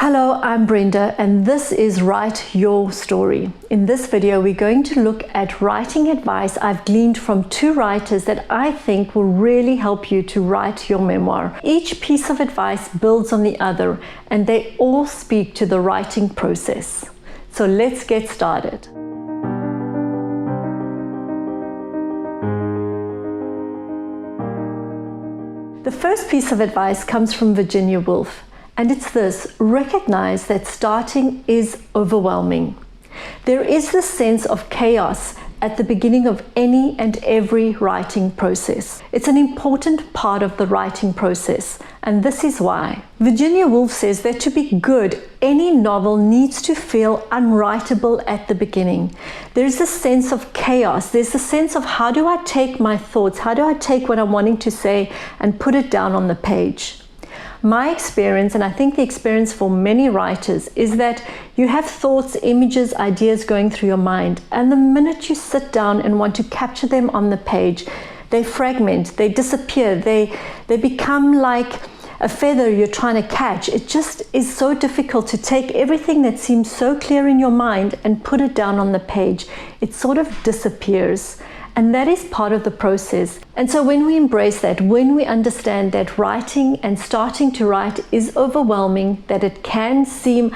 Hello, I'm Brenda and this is Write Your Story. In this video, we're going to look at writing advice I've gleaned from two writers that I think will really help you to write your memoir. Each piece of advice builds on the other and they all speak to the writing process. So let's get started. The first piece of advice comes from Virginia Woolf. And it's this: recognize that starting is overwhelming. There is this sense of chaos at the beginning of any and every writing process. It's an important part of the writing process, and this is why. Virginia Woolf says that to be good, any novel needs to feel unwritable at the beginning. There's a sense of chaos. There's a sense of how do I take my thoughts, how do I take what I'm wanting to say and put it down on the page. My experience, and I think the experience for many writers, is that you have thoughts, images, ideas going through your mind, and the minute you sit down and want to capture them on the page, they fragment, they disappear, they become like a feather you're trying to catch. It just is so difficult to take everything that seems so clear in your mind and put it down on the page. It sort of disappears. And that is part of the process. And so when we embrace that, when we understand that writing and starting to write is overwhelming, that it can seem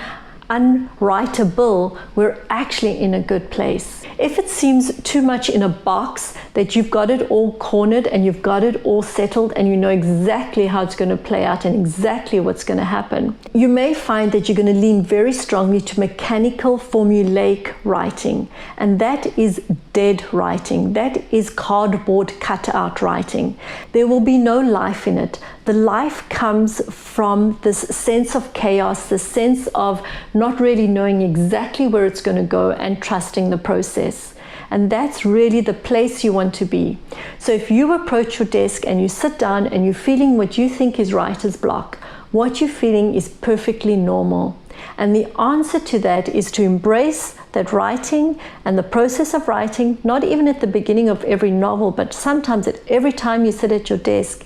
unwritable, we're actually in a good place. If it seems too much in a box, that you've got it all cornered and you've got it all settled and you know exactly how it's going to play out and exactly what's going to happen, you may find that you're going to lean very strongly to mechanical, formulaic writing. And that is dead writing. That is cardboard cutout writing. There will be no life in it. The life comes from this sense of chaos, the sense of not really knowing exactly where it's going to go and trusting the process. And that's really the place you want to be. So if you approach your desk and you sit down and you're feeling what you think is writer's block, what you're feeling is perfectly normal. And the answer to that is to embrace that writing and the process of writing, not even at the beginning of every novel, but sometimes at every time you sit at your desk,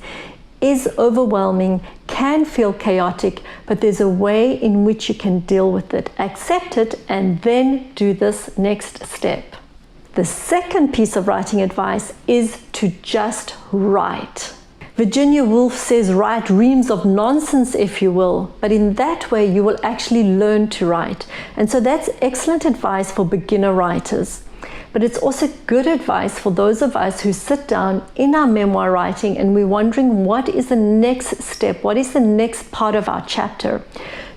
is overwhelming, can feel chaotic, but there's a way in which you can deal with it, accept it, and then do this next step. The second piece of writing advice is to just write. Virginia Woolf says write reams of nonsense, if you will, but in that way you will actually learn to write. And so that's excellent advice for beginner writers. But it's also good advice for those of us who sit down in our memoir writing and we're wondering what is the next step, what is the next part of our chapter.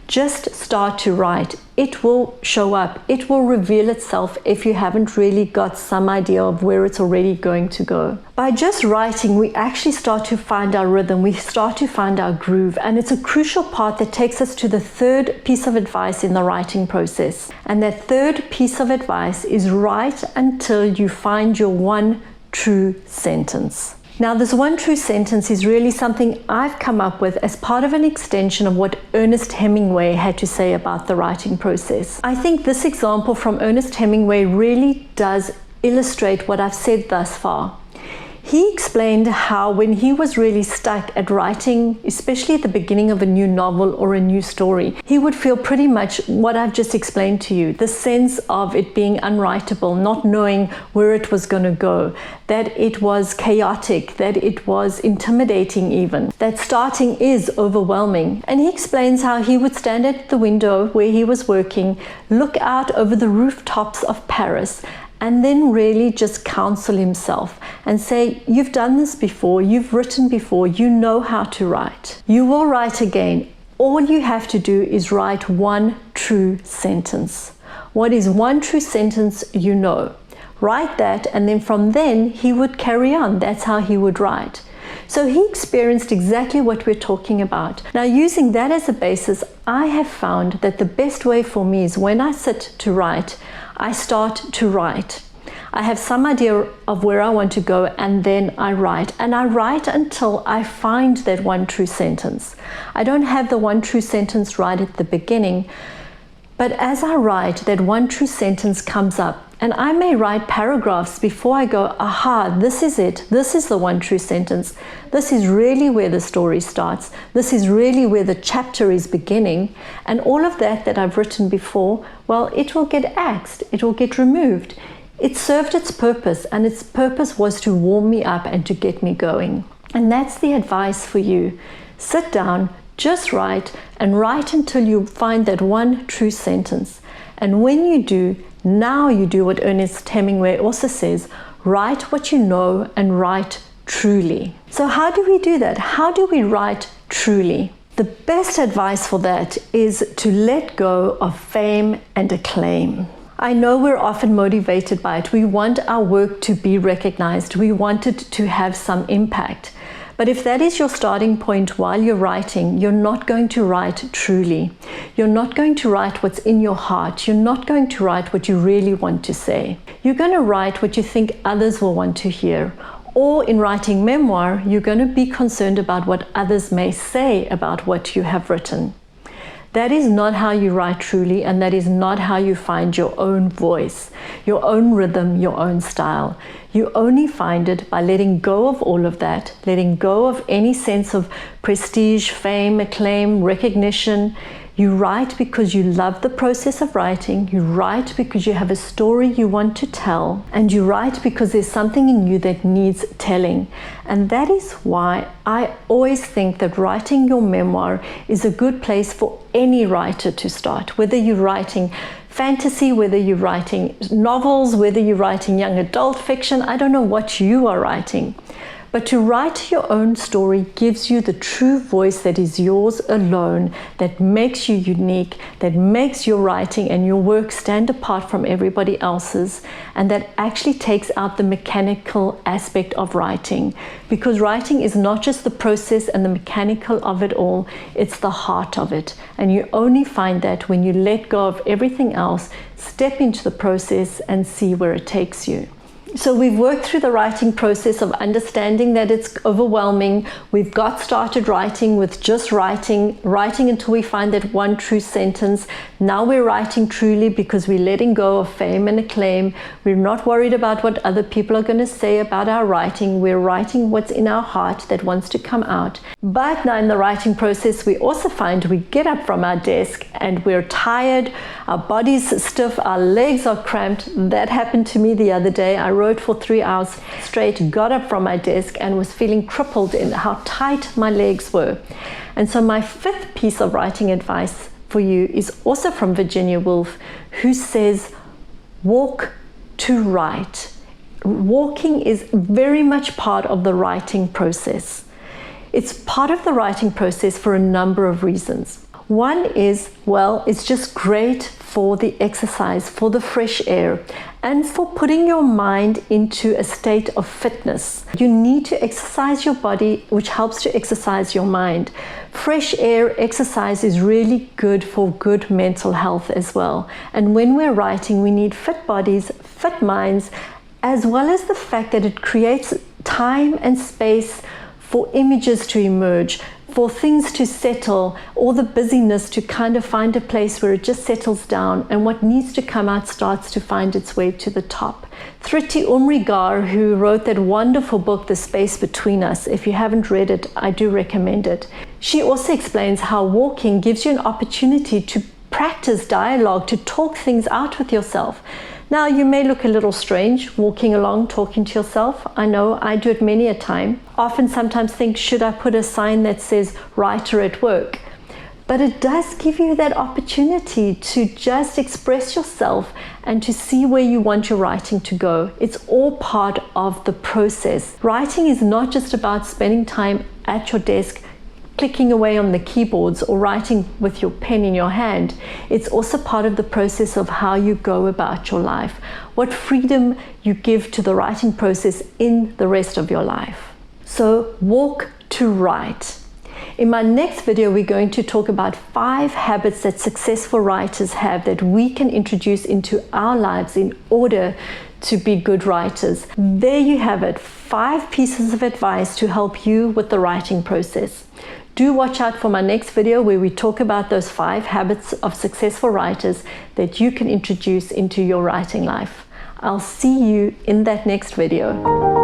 Just start to write. It will show up. It will reveal itself if you haven't really got some idea of where it's already going to go. By just writing, we actually start to find our rhythm. We start to find our groove. And it's a crucial part that takes us to the third piece of advice in the writing process. And that third piece of advice is write until you find your one true sentence. Now, this one true sentence is really something I've come up with as part of an extension of what Ernest Hemingway had to say about the writing process. I think this example from Ernest Hemingway really does illustrate what I've said thus far. He explained how when he was really stuck at writing, especially at the beginning of a new novel or a new story, he would feel pretty much what I've just explained to you, the sense of it being unwritable, not knowing where it was going to go, that it was chaotic, that it was intimidating even, that starting is overwhelming. And he explains how he would stand at the window where he was working, look out over the rooftops of Paris, and then really just counsel himself and say, you've done this before, you've written before, you know how to write. You will write again. All you have to do is write one true sentence. What is one true sentence you know? Write that, and then from then he would carry on. That's how he would write. So he experienced exactly what we're talking about. Now, using that as a basis, I have found that the best way for me is when I sit to write, I start to write. I have some idea of where I want to go and then I write. And I write until I find that one true sentence. I don't have the one true sentence right at the beginning, but as I write, that one true sentence comes up. And I may write paragraphs before I go, aha, this is it. This is the one true sentence. This is really where the story starts. This is really where the chapter is beginning. And all of that I've written before, well, it will get axed. It will get removed. It served its purpose, and its purpose was to warm me up and to get me going. And that's the advice for you. Sit down, just write, and write until you find that one true sentence. And when you do, now you do what Ernest Hemingway also says, write what you know and write truly. So how do we do that? How do we write truly? The best advice for that is to let go of fame and acclaim. I know we're often motivated by it. We want our work to be recognized. We want it to have some impact. But if that is your starting point while you're writing, you're not going to write truly. You're not going to write what's in your heart. You're not going to write what you really want to say. You're going to write what you think others will want to hear. Or in writing memoir, you're going to be concerned about what others may say about what you have written. That is not how you write truly, and that is not how you find your own voice, your own rhythm, your own style. You only find it by letting go of all of that, letting go of any sense of prestige, fame, acclaim, recognition. You write because you love the process of writing. You write because you have a story you want to tell. And you write because there's something in you that needs telling. And that is why I always think that writing your memoir is a good place for any writer to start. Whether you're writing fantasy, whether you're writing novels, whether you're writing young adult fiction, I don't know what you are writing. But to write your own story gives you the true voice that is yours alone, that makes you unique, that makes your writing and your work stand apart from everybody else's, and that actually takes out the mechanical aspect of writing. Because writing is not just the process and the mechanical of it all, it's the heart of it. And you only find that when you let go of everything else, step into the process and see where it takes you. So we've worked through the writing process of understanding that it's overwhelming. We've got started writing with just writing until we find that one true sentence. Now we're writing truly because we're letting go of fame and acclaim. We're not worried about what other people are going to say about our writing. We're writing what's in our heart that wants to come out. But now in the writing process, we also find we get up from our desk and we're tired, our body's stiff, our legs are cramped. That happened to me the other day. I wrote for 3 hours straight, got up from my desk and was feeling crippled in how tight my legs were. And so my fifth piece of writing advice for you is also from Virginia Woolf, who says, walk to write. Walking is very much part of the writing process. It's part of the writing process for a number of reasons. One is, well, it's just great for the exercise, for the fresh air, and for putting your mind into a state of fitness. You need to exercise your body, which helps to exercise your mind. Fresh air exercise is really good for good mental health as well. And when we're writing, we need fit bodies, fit minds, as well as the fact that it creates time and space for images to emerge, for things to settle, all the busyness to kind of find a place where it just settles down and what needs to come out starts to find its way to the top. Thriti Umrigar, who wrote that wonderful book, The Space Between Us, if you haven't read it, I do recommend it. She also explains how walking gives you an opportunity to practice dialogue, to talk things out with yourself. Now, you may look a little strange walking along, talking to yourself. I know, I do it many a time. Often sometimes think, should I put a sign that says writer at work? But it does give you that opportunity to just express yourself and to see where you want your writing to go. It's all part of the process. Writing is not just about spending time at your desk clicking away on the keyboards or writing with your pen in your hand. It's also part of the process of how you go about your life, what freedom you give to the writing process in the rest of your life. So walk to write. In my next video, we're going to talk about 5 habits that successful writers have that we can introduce into our lives in order to be good writers. There you have it, 5 pieces of advice to help you with the writing process. Do watch out for my next video where we talk about those 5 habits of successful writers that you can introduce into your writing life. I'll see you in that next video.